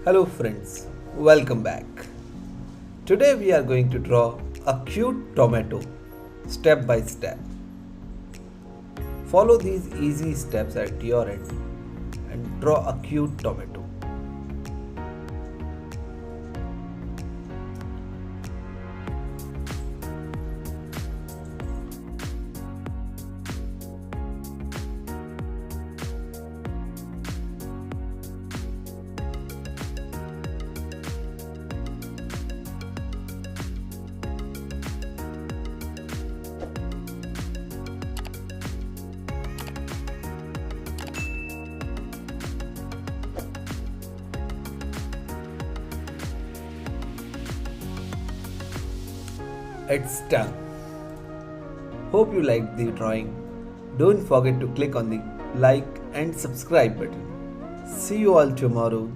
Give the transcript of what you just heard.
Hello friends, welcome back. Today we are going to draw a cute tomato step by step. Follow these easy steps at your end and draw a cute tomato. It's done. Hope you liked the drawing. Don't forget to click on the like and subscribe button. See you all tomorrow.